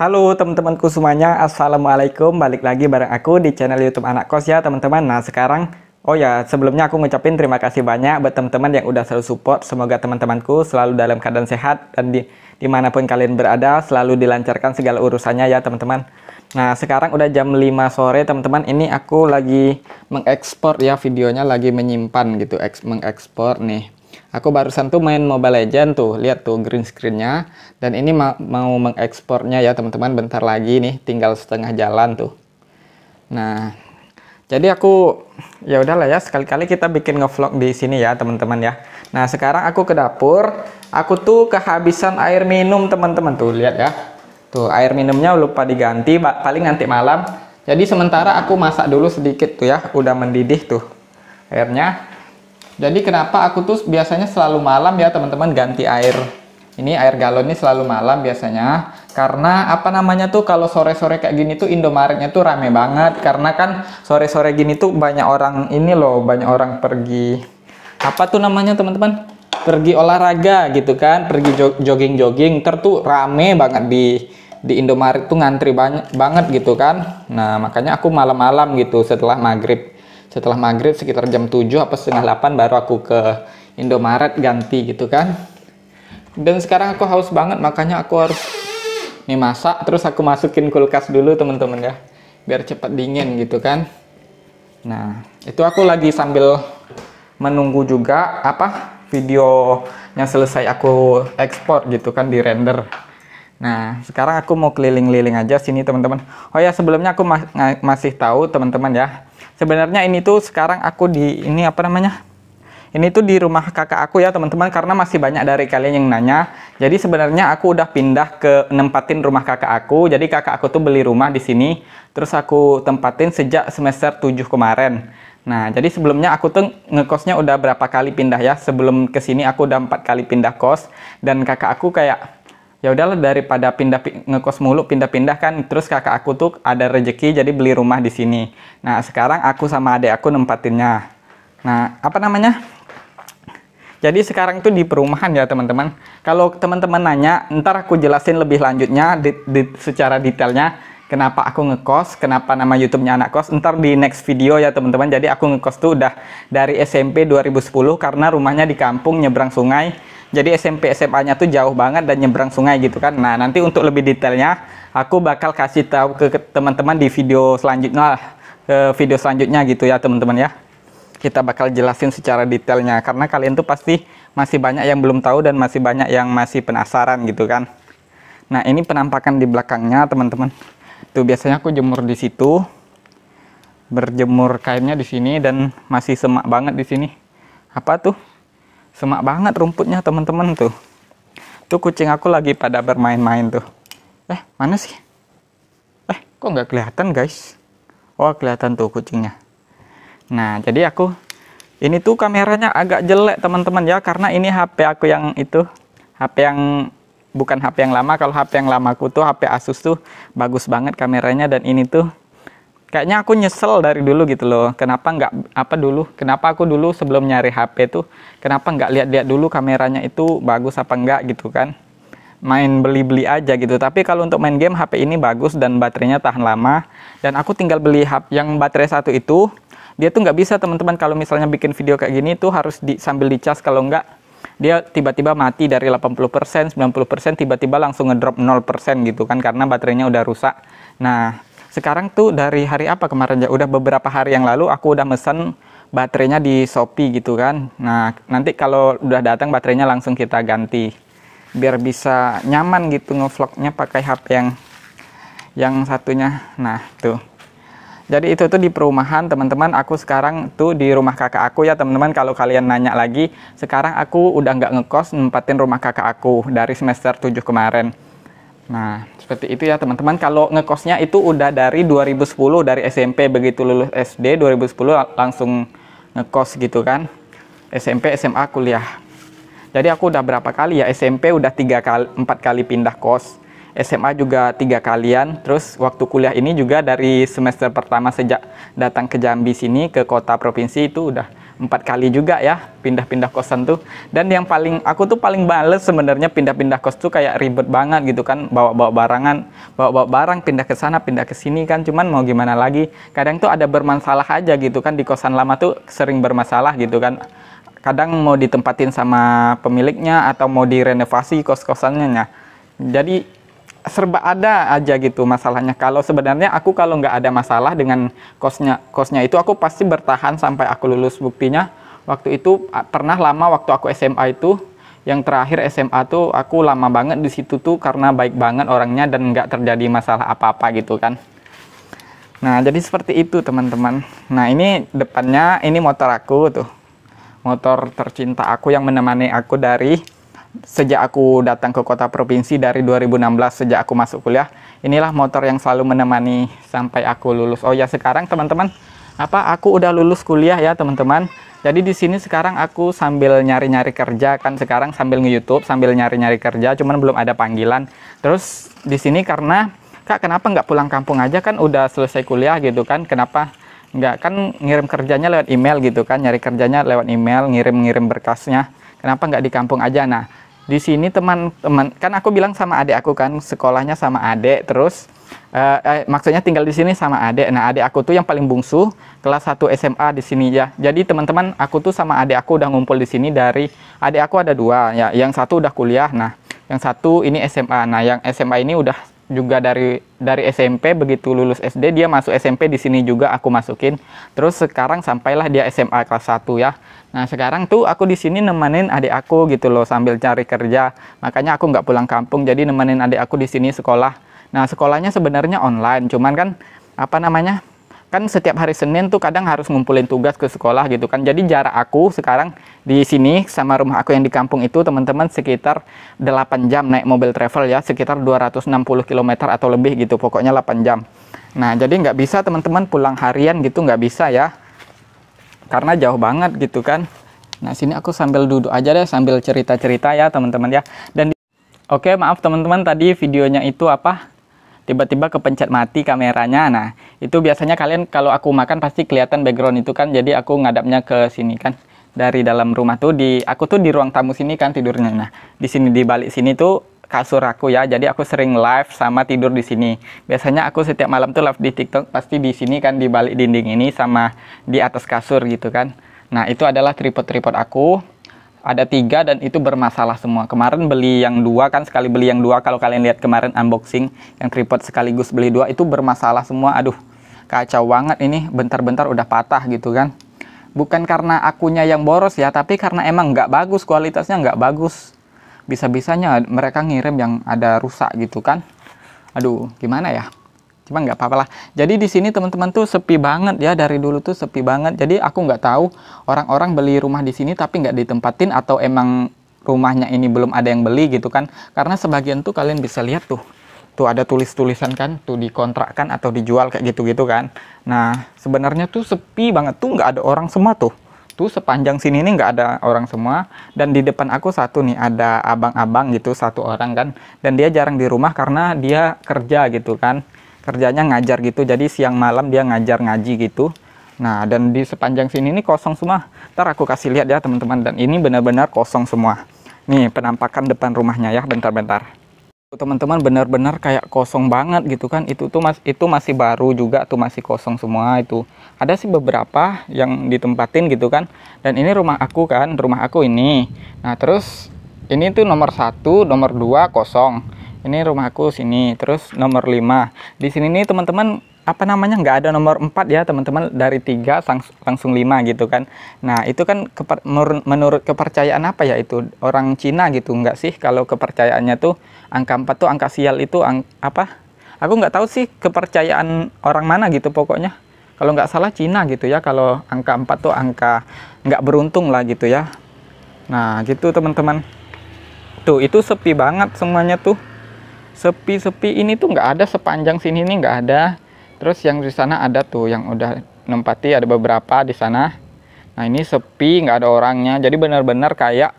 Halo teman-temanku semuanya, Assalamualaikum. Balik lagi bareng aku di channel YouTube Anak Kos ya teman-teman. Nah sekarang, sebelumnya aku ngucapin terima kasih banyak buat teman-teman yang udah selalu support. Semoga teman-temanku selalu dalam keadaan sehat dan dimanapun kalian berada selalu dilancarkan segala urusannya ya teman-teman. Nah sekarang udah jam 5 sore teman-teman. Ini aku lagi mengekspor ya videonya, lagi menyimpan gitu, mengekspor nih. Aku barusan tuh main Mobile Legends tuh, lihat tuh green screen-nya. Dan ini mau mengekspornya ya teman-teman, bentar lagi nih, tinggal setengah jalan tuh. Nah, jadi aku ya udahlah ya, sekali-kali kita bikin ngevlog di sini ya teman-teman ya. Nah, sekarang aku ke dapur, aku tuh kehabisan air minum teman-teman tuh, lihat ya. Tuh, air minumnya lupa diganti, paling nanti malam. Jadi sementara aku masak dulu sedikit tuh ya, udah mendidih tuh airnya. Jadi kenapa aku tuh biasanya selalu malam ya teman-teman ganti air. Ini air galon ini selalu malam biasanya. Karena apa namanya tuh kalau sore-sore kayak gini tuh Indomaretnya tuh rame banget. Karena kan sore-sore gini tuh banyak orang ini loh, banyak orang pergi. Apa tuh namanya teman-teman? Pergi olahraga gitu kan, pergi jogging-jogging. Tuh rame banget di Indomaret tuh ngantri banget gitu kan. Nah makanya aku malam-malam gitu setelah maghrib. Setelah maghrib sekitar jam 7 apa setengah 8 baru aku ke Indomaret ganti gitu kan. Dan sekarang aku haus banget, makanya aku harus nih masak. Terus aku masukin kulkas dulu teman-teman ya, biar cepat dingin gitu kan. Nah itu aku lagi sambil menunggu juga videonya selesai aku ekspor gitu kan, di render. Nah sekarang aku mau keliling-keliling aja sini teman-teman. Oh ya sebelumnya aku masih tahu teman-teman ya, sebenarnya ini tuh sekarang aku di ini ini tuh di rumah kakak aku ya teman-teman, karena masih banyak dari kalian yang nanya. Jadi sebenarnya aku udah pindah ke nempatin rumah kakak aku. Jadi kakak aku tuh beli rumah di sini, terus aku tempatin sejak semester 7 kemarin. Nah jadi sebelumnya aku tuh ngekosnya udah berapa kali pindah ya. Sebelum kesini aku udah 4 kali pindah kos. Dan kakak aku kayak, ya udahlah daripada ngekos mulu pindah-pindah kan, terus kakak aku tuh ada rezeki jadi beli rumah di sini. Nah sekarang aku sama adik aku nempatinnya. Nah jadi sekarang itu di perumahan ya teman-teman. Kalau teman-teman nanya, ntar aku jelasin lebih lanjutnya secara detailnya kenapa aku ngekos, kenapa nama YouTube-nya Anak Kos. Ntar di next video ya teman-teman. Jadi aku ngekos tuh udah dari SMP 2010 karena rumahnya di kampung nyebrang sungai. Jadi SMP SMA-nya tuh jauh banget dan nyebrang sungai gitu kan. Nah nanti untuk lebih detailnya aku bakal kasih tahu ke teman-teman di video selanjutnya, gitu ya teman-teman ya. Kita bakal jelasin secara detailnya karena kalian tuh pasti masih banyak yang belum tahu dan masih banyak yang masih penasaran gitu kan. Nah ini penampakan di belakangnya teman-teman. Tuh biasanya aku jemur di situ, berjemur kainnya di sini, dan masih semak banget di sini. Apa tuh? Semak banget rumputnya teman-teman tuh. Tuh kucing aku lagi pada bermain-main tuh. Mana sih? Kok nggak kelihatan guys? Oh kelihatan tuh kucingnya. Nah jadi ini tuh kameranya agak jelek teman-teman ya, karena ini HP aku yang itu, bukan HP yang lama. Kalau HP yang lama aku tuh HP Asus tuh bagus banget kameranya, dan ini tuh kayaknya aku nyesel dari dulu gitu loh. Kenapa aku dulu sebelum nyari HP tuh, kenapa nggak lihat-lihat dulu kameranya itu bagus apa enggak gitu kan. Main beli-beli aja gitu. Tapi kalau untuk main game HP ini bagus dan baterainya tahan lama. Dan aku tinggal beli HP yang baterai satu itu, dia tuh nggak bisa teman-teman kalau misalnya bikin video kayak gini tuh harus sambil dicas, kalau nggak dia tiba-tiba mati dari 80%, 90% tiba-tiba langsung ngedrop 0% gitu kan, karena baterainya udah rusak. Nah sekarang tuh dari hari apa kemarin ya, udah beberapa hari yang lalu aku udah mesen baterainya di Shopee gitu kan. Nah nanti kalau udah datang baterainya langsung kita ganti biar bisa nyaman gitu ngevlognya pakai HP yang satunya. Nah tuh, jadi itu tuh di perumahan teman-teman. Aku sekarang tuh di rumah kakak aku ya teman-teman. Kalau kalian nanya lagi, sekarang aku udah nggak ngekos, nempatin rumah kakak aku dari semester 7 kemarin. Nah seperti itu ya teman-teman. Kalau ngekosnya itu udah dari 2010, dari SMP. Begitu lulus SD 2010 langsung ngekos gitu kan. SMP, SMA, kuliah. Jadi aku udah berapa kali ya, SMP udah 4 kali pindah kos, SMA juga 3 kalian. Terus waktu kuliah ini juga dari semester pertama sejak datang ke Jambi sini, ke kota provinsi, itu udah 4 kali juga ya pindah-pindah kosan tuh. Dan yang paling aku tuh paling males sebenarnya pindah-pindah kos tuh, kayak ribet banget gitu kan, bawa barang pindah ke sana pindah ke sini kan. Cuman mau gimana lagi, kadang tuh ada bermasalah aja gitu kan, di kosan lama tuh sering bermasalah gitu kan. Kadang mau ditempatin sama pemiliknya atau mau direnovasi kos-kosannya. Jadi serba ada aja gitu masalahnya. Kalau sebenarnya aku kalau nggak ada masalah dengan kosnya itu, aku pasti bertahan sampai aku lulus. Buktinya waktu itu pernah lama waktu aku SMA itu, yang terakhir SMA tuh aku lama banget di situ tuh karena baik banget orangnya dan nggak terjadi masalah apa-apa gitu kan. Nah jadi seperti itu teman-teman. Nah ini depannya, ini motor aku tuh, motor tercinta aku yang menemani aku dari sejak aku datang ke kota provinsi dari 2016, sejak aku masuk kuliah. Inilah motor yang selalu menemani sampai aku lulus. Oh ya, sekarang teman-teman, aku udah lulus kuliah ya teman-teman. Jadi di sini sekarang aku sambil nyari-nyari kerja kan, sekarang sambil nge-YouTube, sambil nyari-nyari kerja, cuman belum ada panggilan. Terus di sini karena, Kak, kenapa nggak pulang kampung aja, kan udah selesai kuliah gitu kan, kenapa nggak kan ngirim kerjanya lewat email gitu kan, nyari kerjanya lewat email, ngirim berkasnya, kenapa nggak di kampung aja. Nah di sini teman-teman, kan aku bilang sama adik aku kan, sekolahnya sama adik, terus maksudnya tinggal di sini sama adik. Nah adik aku tuh yang paling bungsu, kelas 1 SMA di sini ya. Jadi teman-teman, aku tuh sama adik aku udah ngumpul di sini dari, adik aku ada 2 ya, yang satu udah kuliah, nah yang satu ini SMA. Nah yang SMA ini udah juga dari SMP, begitu lulus SD dia masuk SMP di sini juga aku masukin. Terus sekarang sampailah dia SMA kelas 1 ya. Nah sekarang tuh aku di sini nemenin adik aku gitu loh sambil cari kerja. Makanya aku nggak pulang kampung, jadi nemenin adik aku di sini sekolah. Nah sekolahnya sebenarnya online, cuman kan kan setiap hari Senin tuh kadang harus ngumpulin tugas ke sekolah gitu kan. Jadi jarak aku sekarang di sini sama rumah aku yang di kampung itu teman-teman sekitar 8 jam naik mobil travel ya, sekitar 260 km atau lebih gitu, pokoknya 8 jam. Nah jadi nggak bisa teman-teman pulang harian gitu, nggak bisa ya, karena jauh banget gitu kan. Nah sini aku sambil duduk aja deh, sambil cerita-cerita ya teman-teman ya. Dan oke, maaf teman-teman, tadi videonya itu tiba-tiba kepencet mati kameranya. Nah itu biasanya kalian kalau aku makan pasti kelihatan background itu kan, jadi aku ngadapnya ke sini kan, dari dalam rumah tuh, aku tuh di ruang tamu sini kan tidurnya. Nah di sini di balik sini tuh kasur aku ya, jadi aku sering live sama tidur di sini. Biasanya aku setiap malam tuh live di TikTok pasti di sini kan, di balik dinding ini sama di atas kasur gitu kan. Nah itu adalah tripod aku, ada 3 dan itu bermasalah semua. Kemarin beli yang 2 kan, sekali beli yang 2, kalau kalian lihat kemarin unboxing yang tripod sekaligus beli 2 itu bermasalah semua. Aduh kacau banget ini, bentar-bentar udah patah gitu kan. Bukan karena akunya yang boros ya, tapi karena emang nggak bagus, kualitasnya nggak bagus. Bisa-bisanya mereka ngirim yang ada rusak gitu kan. Aduh gimana ya, cuma nggak apa-apa lah. Jadi di sini teman-teman tuh sepi banget ya, dari dulu tuh sepi banget. Jadi aku nggak tahu orang-orang beli rumah di sini tapi nggak ditempatin, atau emang rumahnya ini belum ada yang beli gitu kan. Karena sebagian tuh kalian bisa lihat tuh ada tulis-tulisan kan, tuh dikontrakkan atau dijual kayak gitu-gitu kan. Nah sebenarnya tuh sepi banget tuh, nggak ada orang semua tuh sepanjang sini nih nggak ada orang semua. Dan di depan aku satu nih ada abang-abang gitu, 1 orang kan, dan dia jarang di rumah karena dia kerja gitu kan, kerjanya ngajar gitu, jadi siang malam dia ngajar ngaji gitu. Nah dan di sepanjang sini ini kosong semua. Ntar aku kasih lihat ya teman-teman, dan ini benar-benar kosong semua. Nih penampakan depan rumahnya ya, bentar-bentar. Teman-teman benar-benar kayak kosong banget gitu kan. Itu masih baru juga tuh, masih kosong semua itu. Ada sih beberapa yang ditempatin gitu kan. Dan ini rumah aku kan, rumah aku ini. Nah terus ini tuh nomor 1, nomor 2 kosong. Ini rumah aku sini, terus nomor 5 di sini nih teman-teman, nggak ada nomor 4 ya teman-teman, dari 3 langsung 5 gitu kan. Nah itu kan menurut kepercayaan apa ya, itu orang Cina gitu nggak sih, kalau kepercayaannya tuh angka 4 tuh angka sial, itu aku nggak tahu sih kepercayaan orang mana gitu, pokoknya kalau nggak salah Cina gitu ya, kalau angka 4 tuh angka nggak beruntung lah gitu ya. Nah gitu teman-teman, tuh itu sepi banget semuanya tuh, sepi ini tuh nggak ada, sepanjang sini nih nggak ada. Terus yang di sana ada tuh yang udah nempati, ada beberapa di sana. Nah ini sepi, nggak ada orangnya, jadi benar-benar kayak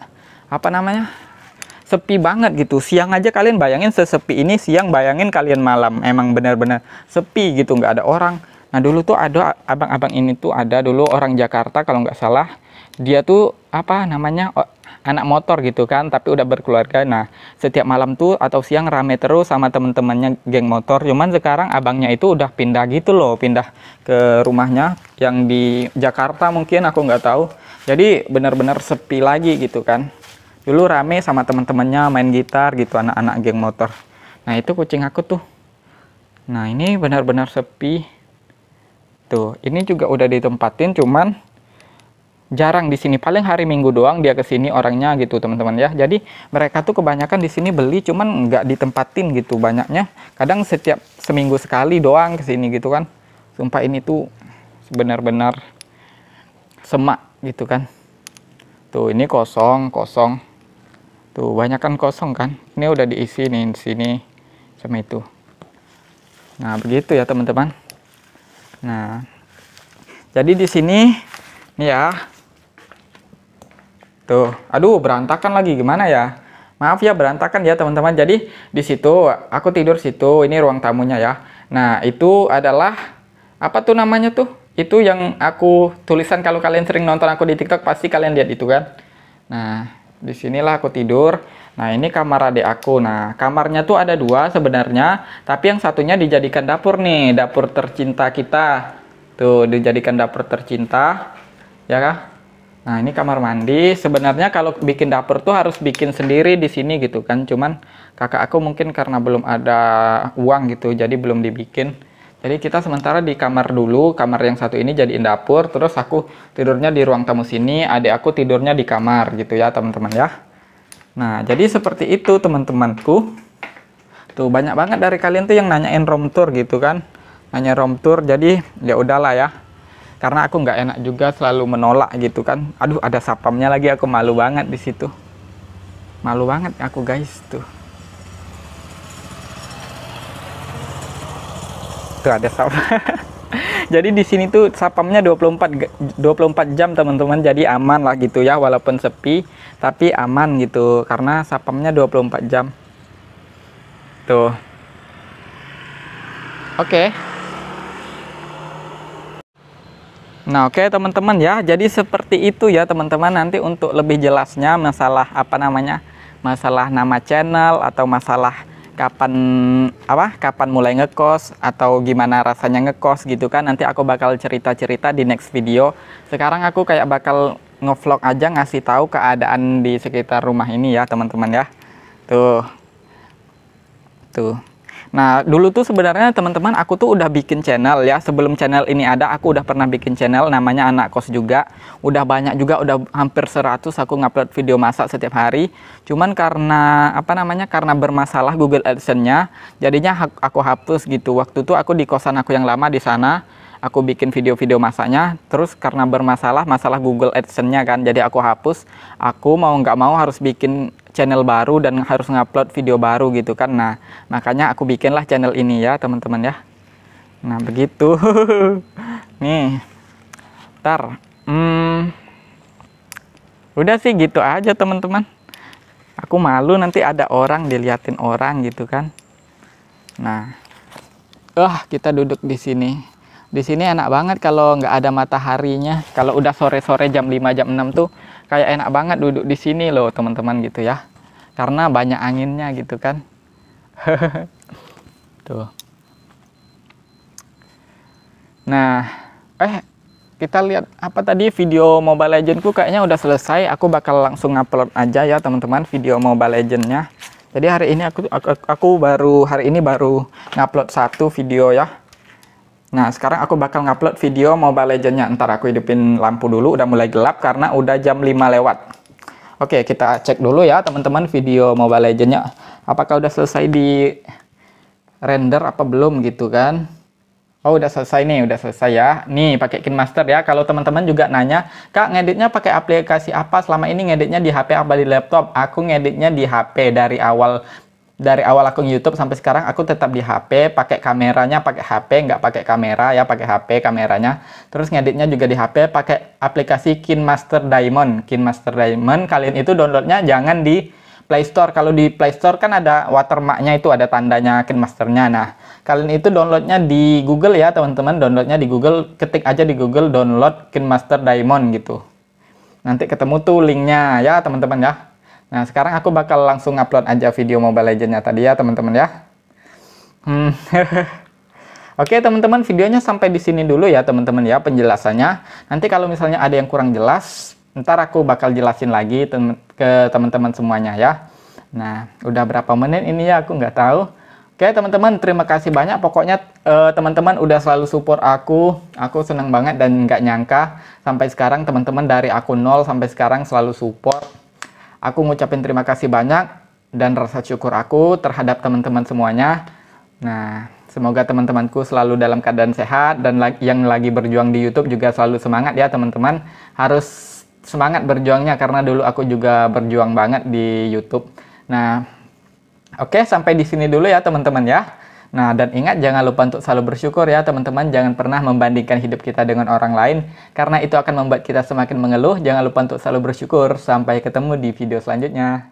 sepi banget gitu. Siang aja kalian bayangin sesepi ini, siang bayangin kalian malam, emang benar-benar sepi gitu, nggak ada orang. Nah dulu tuh ada abang-abang ini tuh, ada dulu orang Jakarta kalau nggak salah, dia tuh apa namanya, anak motor gitu kan, tapi udah berkeluarga. Nah, setiap malam tuh atau siang rame terus sama temen-temennya geng motor. Cuman sekarang abangnya itu udah pindah gitu loh, pindah ke rumahnya yang di Jakarta mungkin, aku nggak tahu. Jadi benar-benar sepi lagi gitu kan. Dulu rame sama temen-temennya main gitar gitu, anak-anak geng motor. Nah, itu kucing aku tuh. Nah, ini benar-benar sepi. Tuh, ini juga udah ditempatin, cuman jarang di sini, paling hari Minggu doang dia ke sini orangnya gitu teman-teman ya. Jadi mereka tuh kebanyakan di sini beli, cuman nggak ditempatin gitu banyaknya. Kadang setiap seminggu sekali doang ke sini gitu kan. Sumpah ini tuh benar-benar semak gitu kan. Tuh ini kosong. Tuh banyak kan kosong kan. Ini udah diisi nih di sini sama itu. Nah, begitu ya teman-teman. Nah, jadi di sini nih ya. Tuh, aduh berantakan lagi, gimana ya? Maaf ya berantakan ya teman-teman. Jadi di situ aku tidur situ, ini ruang tamunya ya. Nah, itu adalah apa tuh namanya tuh? Itu yang aku tulisan, kalau kalian sering nonton aku di TikTok pasti kalian lihat itu kan. Nah, disinilah aku tidur. Nah, ini kamar adik aku. Nah, kamarnya tuh ada dua sebenarnya, tapi yang satunya dijadikan dapur nih, dapur tercinta kita. Tuh, dijadikan dapur tercinta. Ya kah? Nah, ini kamar mandi. Sebenarnya kalau bikin dapur tuh harus bikin sendiri di sini gitu kan. Cuman kakak aku mungkin karena belum ada uang gitu, jadi belum dibikin. Jadi kita sementara di kamar dulu. Kamar yang satu ini jadiin dapur. Terus aku tidurnya di ruang tamu sini. Adik aku tidurnya di kamar gitu ya teman-teman ya. Nah, jadi seperti itu teman-temanku. Tuh banyak banget dari kalian tuh yang nanyain room tour gitu kan. Nanya room tour. Jadi ya udahlah ya. Karena aku nggak enak juga selalu menolak gitu kan. Aduh, ada sapamnya lagi, aku malu banget di situ. Malu banget aku guys tuh. Tuh ada sapam. Jadi di sini tuh sapamnya 24 jam teman-teman. Jadi aman lah gitu ya, walaupun sepi tapi aman gitu karena sapamnya 24 jam. Tuh. Oke. Nah, oke teman-teman ya, jadi seperti itu ya teman-teman. Nanti untuk lebih jelasnya masalah apa namanya, masalah nama channel atau masalah kapan mulai ngekos atau gimana rasanya ngekos gitu kan, nanti aku bakal cerita-cerita di next video. Sekarang aku kayak bakal ngevlog aja, ngasih tahu keadaan di sekitar rumah ini ya teman-teman ya. Tuh. Nah, dulu tuh sebenarnya teman-teman aku tuh udah bikin channel ya. Sebelum channel ini ada, aku udah pernah bikin channel namanya Anak Kos juga. Udah banyak juga, udah hampir 100 aku ngupload video masak setiap hari. Cuman karena apa namanya? Karena bermasalah Google AdSense-nya, jadinya aku hapus gitu. Waktu itu aku di kosan aku yang lama di sana, aku bikin video-video masaknya, terus karena bermasalah masalah Google AdSense-nya kan, jadi aku hapus. Aku mau nggak mau harus bikin channel baru dan harus ngupload video baru gitu kan. Nah, makanya aku bikinlah channel ini ya teman-teman ya. Nah, begitu. Nih. Ntar. Udah sih gitu aja teman-teman. Aku malu nanti ada orang diliatin orang gitu kan. Nah. Kita duduk di sini. Di sini enak banget kalau nggak ada mataharinya. Kalau udah sore-sore jam 5 jam 6 tuh kayak enak banget duduk di sini loh teman-teman gitu ya. Karena banyak anginnya gitu kan. Tuh. Nah, kita lihat apa tadi, video Mobile Legends-ku kayaknya udah selesai. Aku bakal langsung upload aja ya teman-teman video Mobile Legends-nya. Jadi hari ini aku baru ngupload satu video ya. Nah, sekarang aku bakal ngupload video Mobile Legends-nya. Ntar aku hidupin lampu dulu, udah mulai gelap karena udah jam 5 lewat. Oke, kita cek dulu ya teman-teman video Mobile Legends-nya. Apakah udah selesai di render apa belum gitu kan. Oh, udah selesai nih, udah selesai ya. Nih, pakai KineMaster ya. Kalau teman-teman juga nanya, "Kak, ngeditnya pakai aplikasi apa? Selama ini ngeditnya di HP apa di laptop?" Aku ngeditnya di HP dari awal aku YouTube sampai sekarang aku tetap di HP, pakai kameranya pakai HP, nggak pakai kamera ya, pakai HP kameranya. Terus ngeditnya juga di HP pakai aplikasi KineMaster Diamond. KineMaster Diamond kalian itu downloadnya jangan di Play Store. Kalau di Play Store kan ada watermarknya, itu ada tandanya KineMasternya. Nah, kalian itu downloadnya di Google ya teman-teman, downloadnya di Google, ketik aja di Google download KineMaster Diamond gitu. Nanti ketemu tuh linknya ya teman-teman ya. Nah sekarang aku bakal langsung upload aja video Mobile Legends-nya tadi ya teman-teman ya. Oke teman-teman, videonya sampai di sini dulu ya teman-teman ya penjelasannya. Nanti kalau misalnya ada yang kurang jelas, ntar aku bakal jelasin lagi ke teman-teman semuanya ya. Nah udah berapa menit ini ya, aku nggak tahu. Oke teman-teman, terima kasih banyak. Pokoknya teman-teman udah selalu support aku. Aku senang banget dan nggak nyangka sampai sekarang teman-teman dari aku nol sampai sekarang selalu support. Aku ngucapin terima kasih banyak dan rasa syukur aku terhadap teman-teman semuanya. Nah, semoga teman-temanku selalu dalam keadaan sehat dan yang lagi berjuang di YouTube juga selalu semangat ya teman-teman. Harus semangat berjuangnya karena dulu aku juga berjuang banget di YouTube. Nah, oke, sampai di sini dulu ya teman-teman ya. Nah, dan ingat jangan lupa untuk selalu bersyukur ya teman-teman. Jangan pernah membandingkan hidup kita dengan orang lain, karena itu akan membuat kita semakin mengeluh. Jangan lupa untuk selalu bersyukur. Sampai ketemu di video selanjutnya.